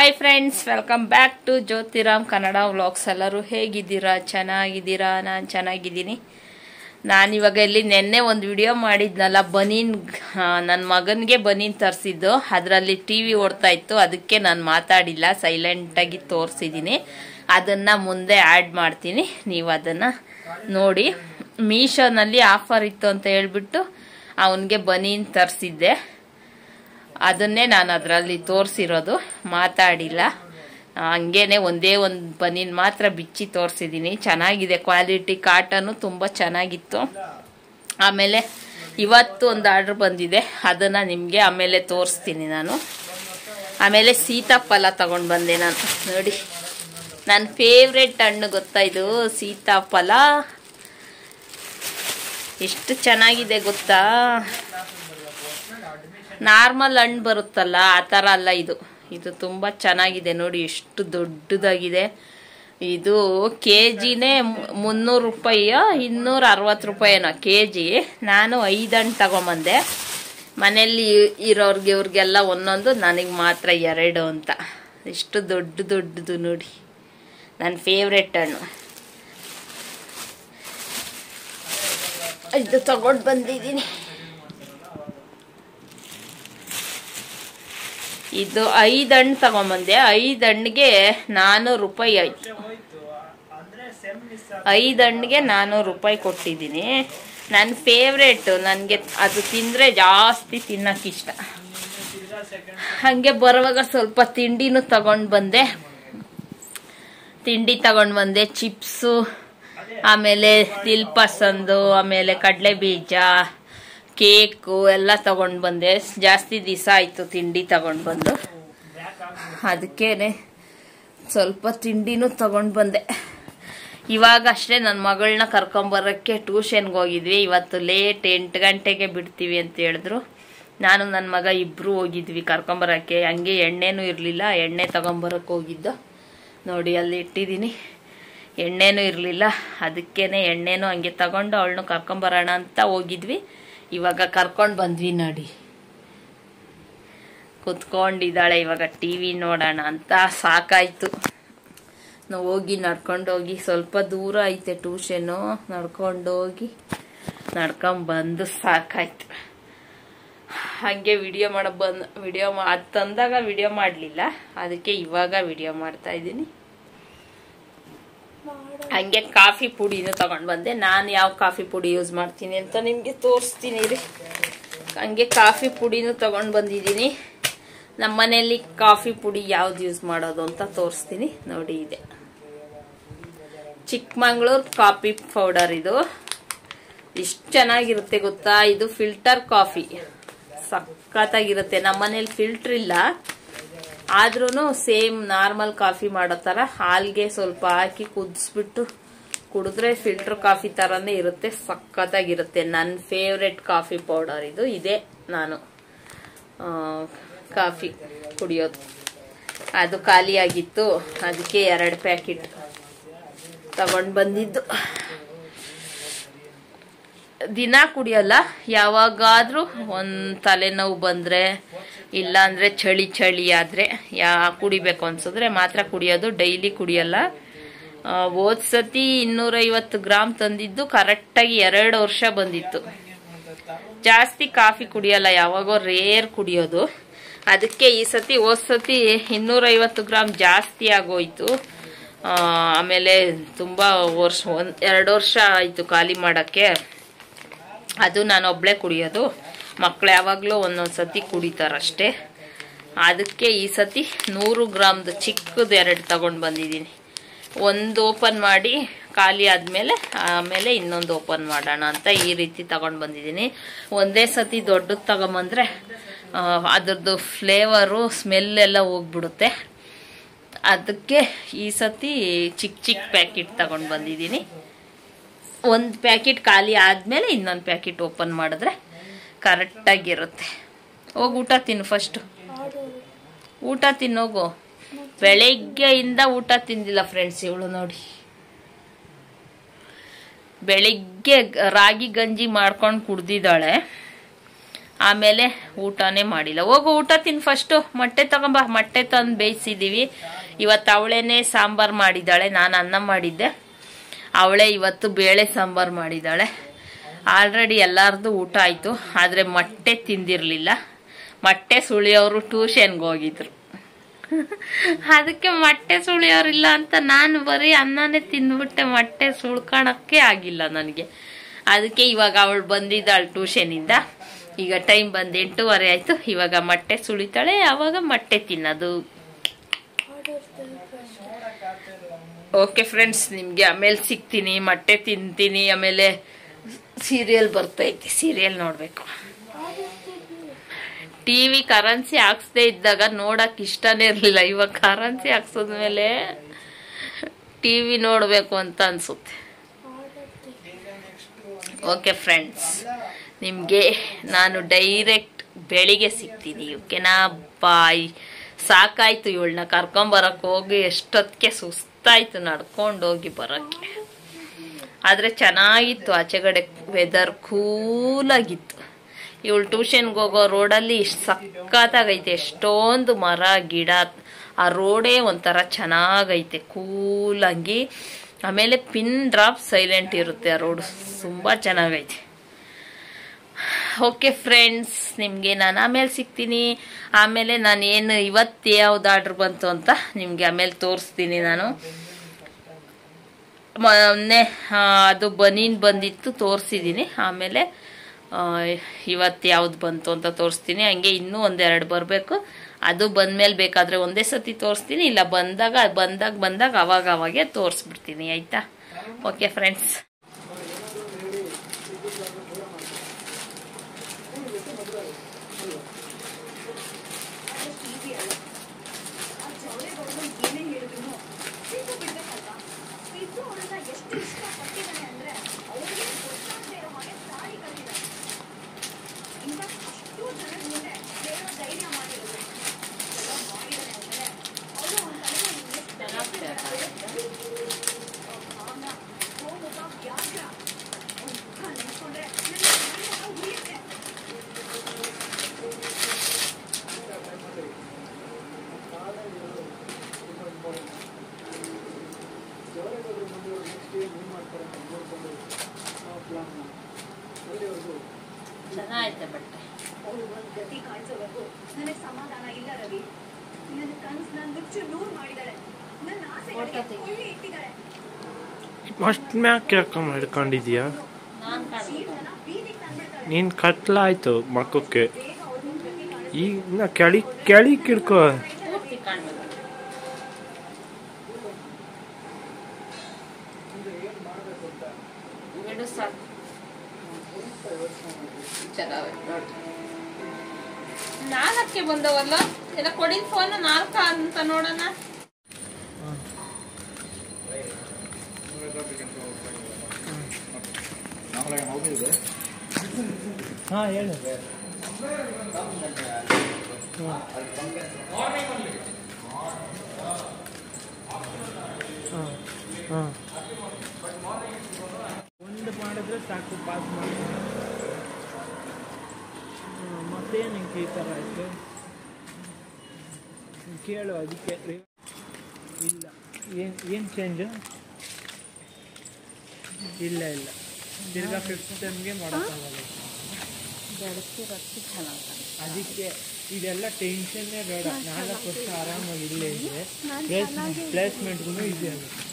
Hi friends, welcome back to Jyothiram Kannada vlogs. ಎಲ್ಲರೂ ಹೇಗಿದ್ದೀರಾ? ಚೆನ್ನಾಗಿದ್ದೀರಾ? ನಾನು ಚೆನ್ನಾಗಿದ್ದೀನಿ. ನಾನಿವಾಗ ಇಲ್ಲಿ ನೆನ್ನೆ ಒಂದು ವಿಡಿಯೋ ಮಾಡಿದ್ನಲ್ಲ, ಬನೀನ್, ನನ್ನ ಮಗನಿಗೆ ಬನೀನ್ ತರಿಸಿದ್ದು. ಅದರಲ್ಲಿ ಟಿ ವಿ ಓಡ್ತಾ ಇತ್ತು, ಅದಕ್ಕೆ ನಾನು ಮಾತಾಡಿಲ್ಲ, ಸೈಲೆಂಟಾಗಿ ತೋರಿಸಿದ್ದೀನಿ. ಅದನ್ನು ಮುಂದೆ ಆ್ಯಡ್ ಮಾಡ್ತೀನಿ, ನೀವು ಅದನ್ನು ನೋಡಿ. ಮೀಶೋನಲ್ಲಿ ಆಫರ್ ಇತ್ತು ಅಂತ ಹೇಳ್ಬಿಟ್ಟು ಅವನಿಗೆ ಬನೀನ್ ತರಿಸಿದ್ದೆ. ಅದನ್ನೇ ನಾನು ಅದರಲ್ಲಿ ತೋರಿಸಿರೋದು, ಮಾತಾಡಿಲ್ಲ. ಹಂಗೇನೆ ಒಂದೇ ಒಂದು ಬನೀನ್ ಮಾತ್ರ ಬಿಚ್ಚಿ ತೋರಿಸಿದ್ದೀನಿ. ಚೆನ್ನಾಗಿದೆ ಕ್ವಾಲಿಟಿ, ಕಾಟನು ತುಂಬ ಚೆನ್ನಾಗಿತ್ತು. ಆಮೇಲೆ ಇವತ್ತು ಒಂದು ಆರ್ಡ್ರ್ ಬಂದಿದೆ, ಅದನ್ನು ನಿಮಗೆ ಆಮೇಲೆ ತೋರಿಸ್ತೀನಿ ನಾನು. ಆಮೇಲೆ ಸೀತಾಫಲ ತಗೊಂಡು ಬಂದೆ ನಾನು. ನೋಡಿ, ನನ್ನ ಫೇವ್ರೆಟ್ ಹಣ್ಣು ಗೊತ್ತಾ ಇದು, ಸೀತಾಫಲ. ಎಷ್ಟು ಚೆನ್ನಾಗಿದೆ ಗೊತ್ತಾ, ನಾರ್ಮಲ್ ಹಣ್ಣು ಬರುತ್ತಲ್ಲ ಆ ಥರ ಅಲ್ಲ ಇದು. ಇದು ತುಂಬ ಚೆನ್ನಾಗಿದೆ ನೋಡಿ, ಎಷ್ಟು ದೊಡ್ಡದಾಗಿದೆ. ಇದು ಕೆ ಜಿನೇ 300 ರೂಪಾಯಿಯೋ 260 ರೂಪಾಯಿನೋ ಕೆ ಜಿ. ನಾನು 5 ಹಣ್ಣು ತಗೊಂಬಂದೆ. ಮನೆಯಲ್ಲಿ ಇರೋರ್ಗೆ ಇವ್ರಿಗೆಲ್ಲ ಒಂದೊಂದು, ನನಗೆ ಮಾತ್ರ 2 ಅಂತ. ಎಷ್ಟು ದೊಡ್ಡದು ನೋಡಿ, ನನ್ನ ಫೇವ್ರೆಟ್ ಹಣ್ಣು. ಇದು ತಗೊಂಡು ಬಂದಿದ್ದೀನಿ. ಇದು 5 ಹಣ್ಣು ತಗೊಂಬಂದೆ. 5 ಹಣ್ಣಿಗೆ 400 ರೂಪಾಯಿ ಆಯ್ತು. 5 ಹಣ್ಣಿಗೆ 400 ರೂಪಾಯಿ ಕೊಟ್ಟಿದ್ದೀನಿ. ನನ್ನ ಫೇವ್ರೇಟ್, ನನಗೆ ಅದು ತಿಂದರೆ ಜಾಸ್ತಿ ತಿನ್ನೋಕ್ಕಿಷ್ಟ. ಹಾಗೆ ಬರುವಾಗ ಸ್ವಲ್ಪ ತಿಂಡಿನೂ ತಗೊಂಡು ಬಂದೆ. ತಿಂಡಿ ತಗೊಂಡು ಬಂದೆ, ಚಿಪ್ಸು, ಆಮೇಲೆ ದಿಲ್ ಪಸಂದು, ಆಮೇಲೆ ಕಡಲೆ ಬೀಜ, ಕೇಕು ಎಲ್ಲ ತಗೊಂಡು ಬಂದೆ. ಜಾಸ್ತಿ ದಿವಸ ಆಯಿತು ತಿಂಡಿ ತಗೊಂಡು ಬಂದು, ಅದಕ್ಕೇನೆ ಸ್ವಲ್ಪ ತಿಂಡಿನೂ ತಗೊಂಡು ಬಂದೆ. ಇವಾಗ ಅಷ್ಟೇ ನನ್ನ ಮಗಳನ್ನ ಕರ್ಕೊಂಬರೋಕ್ಕೆ ಟ್ಯೂಷನ್ಗೆ ಹೋಗಿದ್ವಿ. ಇವತ್ತು ಲೇಟ್ 8 ಗಂಟೆಗೆ ಬಿಡ್ತೀವಿ ಅಂತ ಹೇಳಿದ್ರು. ನಾನು ನನ್ನ ಮಗ ಇಬ್ಬರು ಹೋಗಿದ್ವಿ ಕರ್ಕೊಂಬರೋಕ್ಕೆ. ಹಂಗೆ ಎಣ್ಣೆನೂ ಇರಲಿಲ್ಲ, ಎಣ್ಣೆ ತಗೊಂಬರೋಕ್ಕೆ ಹೋಗಿದ್ದು. ನೋಡಿ ಅಲ್ಲಿ ಇಟ್ಟಿದ್ದೀನಿ, ಎಣ್ಣೆನೂ ಇರಲಿಲ್ಲ. ಅದಕ್ಕೇನೆ ಎಣ್ಣೆನೂ ಹಂಗೆ ತಗೊಂಡು ಅವಳನ್ನು ಕರ್ಕೊಂಬರೋಣ ಅಂತ ಹೋಗಿದ್ವಿ. ಇವಾಗ ಕರ್ಕೊಂಡು ಬಂದ್ವಿ ನೋಡಿ. ಕುತ್ಕೊಂಡಿದ್ದಾಳೆ, ಇವಾಗ ಟಿ ವಿ ನೋಡೋಣ ಅಂತ. ಸಾಕಾಯ್ತು, ನಾವು ಹೋಗಿ ನಡ್ಕೊಂಡೋಗಿ, ಸ್ವಲ್ಪ ದೂರ ಐತೆ ಟ್ಯೂಷನ್ನು, ನಡ್ಕೊಂಡೋಗಿ ನಡ್ಕೊಂಬಂದು ಸಾಕಾಯ್ತು. ಹಾಗೆ ವಿಡಿಯೋ ಅದು ತಂದಾಗ ವಿಡಿಯೋ ಮಾಡಲಿಲ್ಲ, ಅದಕ್ಕೆ ಇವಾಗ ವಿಡಿಯೋ ಮಾಡ್ತಾ ಇದ್ದೀನಿ. ಹಂಗೆ ಕಾಫಿ ಪುಡಿನೂ ತಗೊಂಡು ಬಂದೆ. ನಾನು ಯಾವ ಕಾಫಿ ಪುಡಿ ಯೂಸ್ ಮಾಡ್ತೀನಿ ಅಂತ ನಿಮಗೆ ತೋರಿಸ್ತೀನಿ ರೀ. ಹಂಗೆ ಕಾಫಿ ಪುಡಿನೂ ತಗೊಂಡು ಬಂದಿದ್ದೀನಿ. ನಮ್ಮ ಮನೆಯಲ್ಲಿ ಕಾಫಿ ಪುಡಿ ಯಾವ್ದು ಯೂಸ್ ಮಾಡೋದು ಅಂತ ತೋರಿಸ್ತೀನಿ ನೋಡಿ. ಇದೆ ಚಿಕ್ಕಮಂಗ್ಳೂರ್ ಕಾಫಿ ಪೌಡರ್. ಇದು ಎಷ್ಟು ಚೆನ್ನಾಗಿರುತ್ತೆ ಗೊತ್ತಾ, ಇದು ಫಿಲ್ಟರ್ ಕಾಫಿ, ಸಖತ್ತಾಗಿರುತ್ತೆ. ನಮ್ಮ ಮನೇಲಿ ಫಿಲ್ಟರ್ ಇಲ್ಲ, ಆದ್ರೂ ಸೇಮ್ ನಾರ್ಮಲ್ ಕಾಫಿ ಮಾಡೋ ಥರ ಹಾಲ್ಗೆ ಸ್ವಲ್ಪ ಹಾಕಿ ಕುದಿಸ್ಬಿಟ್ಟು ಕುಡಿದ್ರೆ ಫಿಲ್ಟರ್ ಕಾಫಿ ಥರನೇ ಇರುತ್ತೆ, ಸಖತ್ತಾಗಿರುತ್ತೆ. ನನ್ನ ಫೇವ್ರೆಟ್ ಕಾಫಿ ಪೌಡರ್ ಇದು. ಇದೆ ನಾನು ಕಾಫಿ ಕುಡಿಯೋದು. ಅದು ಖಾಲಿಯಾಗಿತ್ತು, ಅದಕ್ಕೆ 2 ಪ್ಯಾಕೆಟ್ ತಗೊಂಡು ಬಂದಿದ್ದು. ದಿನ ಕುಡಿಯಲ್ಲ, ಯಾವಾಗಾದ್ರೂ ಒಂದು ತಲೆನೋವು ಬಂದರೆ, ಇಲ್ಲ ಅಂದರೆ ಚಳಿ ಆದರೆ ಕುಡಿಬೇಕು ಅನ್ಸಿದ್ರೆ ಮಾತ್ರ ಕುಡಿಯೋದು. ಡೈಲಿ ಕುಡಿಯಲ್ಲ. ಹೋದ ಸತಿ 250 ಗ್ರಾಮ್ ತಂದಿದ್ದು ಕರೆಕ್ಟಾಗಿ 2 ವರ್ಷ ಬಂದಿತ್ತು. ಜಾಸ್ತಿ ಕಾಫಿ ಕುಡಿಯಲ್ಲ, ಯಾವಾಗೋ ರೇರ್ ಕುಡಿಯೋದು. ಅದಕ್ಕೆ ಈ ಸತಿ, ಹೋದ ಸತಿ 250 ಗ್ರಾಮ್ ಜಾಸ್ತಿ ಆಗೋಯ್ತು. ಆಮೇಲೆ ತುಂಬ ವರ್ಷ, 2 ವರ್ಷ ಆಯಿತು ಖಾಲಿ ಮಾಡೋಕ್ಕೆ. ಅದು ನಾನು ಒಬ್ಳೆ ಕುಡಿಯೋದು, ಮಕ್ಕಳು ಯಾವಾಗಲೂ ಒಂದೊಂದು ಸತಿ ಕುಡಿತಾರಷ್ಟೇ. ಅದಕ್ಕೆ ಈ ಸತಿ 100 ಗ್ರಾಮ್ದು ಚಿಕ್ಕದು 2 ತಗೊಂಡು ಬಂದಿದ್ದೀನಿ. ಒಂದು ಓಪನ್ ಮಾಡಿ ಖಾಲಿ ಆದಮೇಲೆ ಆಮೇಲೆ ಇನ್ನೊಂದು ಓಪನ್ ಮಾಡೋಣ ಅಂತ ಈ ರೀತಿ ತಗೊಂಡು ಬಂದಿದ್ದೀನಿ. ಒಂದೇ ಸತಿ ದೊಡ್ಡದು ತಗೊಂಬಂದ್ರೆ ಅದ್ರದ್ದು ಫ್ಲೇವರು, ಸ್ಮೆಲ್ ಎಲ್ಲ ಹೋಗ್ಬಿಡುತ್ತೆ. ಅದಕ್ಕೆ ಈ ಸತಿ ಚಿಕ್ಕ ಪ್ಯಾಕೆಟ್ ತಗೊಂಡು ಬಂದಿದ್ದೀನಿ. ಒಂದು ಪ್ಯಾಕೆಟ್ ಖಾಲಿ ಆದಮೇಲೆ ಇನ್ನೊಂದು ಪ್ಯಾಕೆಟ್ ಓಪನ್ ಮಾಡಿದ್ರೆ ಕರೆಕ್ಟಾಗಿರುತ್ತೆ. ಹೋಗಿ ಊಟ ತಿನ್ನು, ಫಸ್ಟು ಊಟ ತಿನ್ನೋಗು. ಬೆಳಗ್ಗೆಯಿಂದ ಊಟ ತಿಂದಿಲ್ಲ ಫ್ರೆಂಡ್ಸ್ ಇವಳು. ನೋಡಿ, ಬೆಳಿಗ್ಗೆ ರಾಗಿ ಗಂಜಿ ಮಾಡ್ಕೊಂಡು ಕುಡ್ದಿದ್ದಾಳೆ. ಆಮೇಲೆ ಊಟನೇ ಮಾಡಿಲ್ಲ. ಹೋಗು ಊಟ ತಿನ್ ಫಸ್ಟು. ಮೊಟ್ಟೆ ತಗೊಂಬ. ಮೊಟ್ಟೆ ತಂದು ಬೇಯಿಸಿದ್ದೀವಿ. ಇವತ್ತು ಅವಳೇನೆ ಸಾಂಬಾರು ಮಾಡಿದ್ದಾಳೆ, ನಾನು ಅನ್ನ ಮಾಡಿದ್ದೆ. ಅವಳೇ ಇವತ್ತು ಬೇಳೆ ಸಾಂಬಾರು ಮಾಡಿದ್ದಾಳೆ. ಆಲ್ರೆಡಿ ಎಲ್ಲರದು ಊಟ ಆಯಿತು. ಆದರೆ ಮೊಟ್ಟೆ ತಿಂದಿರಲಿಲ್ಲ. ಮೊಟ್ಟೆ ಸುಳಿಯೋರು ಟ್ಯೂಷನ್ಗೆ ಹೋಗಿದ್ರು. ಅದಕ್ಕೆ ಮೊಟ್ಟೆ ಸುಳಿಯೋರಿಲ್ಲ ಅಂತ ನಾನು ಬರೀ ಅನ್ನನೇ ತಿಂದ್ಬಿಟ್ಟೆ. ಮೊಟ್ಟೆ ಸುಳ್ಕೊಳಕ್ಕೆ ಆಗಿಲ್ಲ ನನಗೆ. ಅದಕ್ಕೆ ಇವಾಗ ಅವಳು ಬಂದಿದ್ದಾಳೆ ಟ್ಯೂಷನಿಂದ. ಈಗ ಟೈಮ್ ಬಂದು 8:15 ಆಯಿತು. ಇವಾಗ ಮೊಟ್ಟೆ ಸುಳಿತಾಳೆ, ಆವಾಗ ಮೊಟ್ಟೆ ತಿನ್ನೋದು. ಓಕೆ ಫ್ರೆಂಡ್ಸ್, ನಿಮಗೆ ಆಮೇಲೆ ಸಿಗ್ತೀನಿ. ಮೊಟ್ಟೆ ತಿಂತೀನಿ. ಆಮೇಲೆ ಸೀರಿಯಲ್ ಬರ್ತೈತಿ, ಸೀರಿಯಲ್ ನೋಡಬೇಕು. ಟಿವಿ ಕರೆನ್ಸಿ ಹಾಕ್ಸದೇ ಇದ್ದಾಗ ನೋಡಕ್ ಇಷ್ಟನೇ ಇರಲಿಲ್ಲ. ಇವಾಗ ಕರೆನ್ಸಿ ಹಾಕ್ಸೋದ್ಮೇಲೆ ಟಿವಿ ನೋಡಬೇಕು ಅಂತ ಅನ್ಸುತ್ತೆ. ಓಕೆ ಫ್ರೆಂಡ್ಸ್, ನಿಮಗೆ ನಾನು ಡೈರೆಕ್ಟ್ ಬೆಳಿಗ್ಗೆ ಸಿಗ್ತೀನಿ. ಓಕೆನಾ? ಬಾಯ್. ಸಾಕಾಯ್ತು ಇವಳನ್ನ ಕರ್ಕೊಂಬರಕ್ಕೆ ಹೋಗಿ. ಎಷ್ಟೊತ್ತಿಗೆ ಸುಸ್ತಾಯ್ತು ನಡ್ಕೊಂಡೋಗಿ ಬರೋಕ್ಕೆ. ಆದರೆ ಚೆನ್ನಾಗಿತ್ತು. ಆಚೆಗಡೆ ವೆದರ್ ಕೂಲಾಗಿತ್ತು. ಇವಳು ಟ್ಯೂಷನ್ಗೆ ಹೋಗೋ ರೋಡಲ್ಲಿ ಇಷ್ಟು ಸಕ್ಕತ್ತಾಗೈತೆ. ಎಷ್ಟೊಂದು ಮರ ಗಿಡ. ಆ ರೋಡೇ ಒಂಥರ ಚೆನ್ನಾಗೈತೆ ಕೂಲಾಗಿ. ಆಮೇಲೆ ಪಿನ್ ಡ್ರಾಪ್ ಸೈಲೆಂಟ್ ಇರುತ್ತೆ ಆ ರೋಡು. ತುಂಬ ಚೆನ್ನಾಗೈತೆ. ಓಕೆ ಫ್ರೆಂಡ್ಸ್, ನಿಮಗೆ ನಾನು ಆಮೇಲೆ ಸಿಗ್ತೀನಿ. ಆಮೇಲೆ ನಾನೇನು ಇವತ್ತು ಯಾವ್ದು ಆರ್ಡ್ರ್ ಬಂತು ಅಂತ ನಿಮಗೆ ಆಮೇಲೆ ತೋರಿಸ್ತೀನಿ. ನಾನು ಮೊನ್ನೆ ಅದು ಬನೀನ್ ಬಂದಿತ್ತು, ತೋರಿಸಿದ್ದೀನಿ. ಆಮೇಲೆ ಇವತ್ತು ಯಾವ್ದು ಬಂತು ಅಂತ ತೋರಿಸ್ತೀನಿ. ಹಂಗೆ ಇನ್ನೂ ಒಂದೆರಡು ಬರಬೇಕು. ಅದು ಬಂದಮೇಲೆ ಬೇಕಾದರೆ ಒಂದೇ ಸತಿ ತೋರಿಸ್ತೀನಿ. ಇಲ್ಲ ಬಂದಾಗ ಅವಾಗೆ ತೋರಿಸ್ಬಿಡ್ತೀನಿ. ಆಯಿತಾ? Okay friends. ಚೆನ್ನಾಗೈತೆ ಬಟ್ಟೆ. ಸಮಾಧಾನ ಇಲ್ಲ ರವಿ. ನನ್ನ ಕನಸು ನನ್ನ ನುಚ್ಚು ನೂರು ಮಾಡಿದಾಳೆ. ನನ್ನ ಆಸೆಗಳಿಗೆ ಉಳ್ಳಿ ಇಟ್ಟಿದ್ದಾಳೆ. ಅಷ್ಟು ಮ್ಯಾಕ್ ಯಾಕೆ ಮಾಡ್ಕೊಂಡಿದ್ಯಾ? ನೀನ್ ಕತ್ಲಾಯ್ತು ಮಕ್ಕಕ್ಕೆ. ಈಗ ಕೆಳಿ ಕಿಡ್ಕೋ. ನಾಲ್ಕಕ್ಕೆ ಬಂದವಲ್ಲ ಎಲ್ಲ ಕೊಡಿನ ಫೋನ್ 4 ಅಂತ ನೋಡೋಣ. ಹಾ ಹೇಳು. ಒಂದು ಮಾಡಿದ್ರೆ ಸಾಕು, ಪಾಸ್ ಮಾಡಿ. ಮತ್ತೇನಕ್ಕೆ ಈ ಥರ ಆಯಿತು ಕೇಳು. ಅದಕ್ಕೆ ಇಲ್ಲ. ಏನು ಚೇಂಜು? ಇಲ್ಲ ತಿರ್ಗಾ 5th ಟೈಮ್ಗೆ ಮಾಡೋಕ್ಕಾಗಲ್ಲ. ಅದಕ್ಕೆ ಇದೆಲ್ಲ ಟೆನ್ಷನ್ನೇ ಬೇಡ. 4 ವರ್ಷ ಆರಾಮಾಗಿ ಇಲ್ಲೇ ಇದೆ. ಪ್ಲೇಸ್ಮೆಂಟ್ಗೂ ಈಸಿ ಆಗುತ್ತೆ.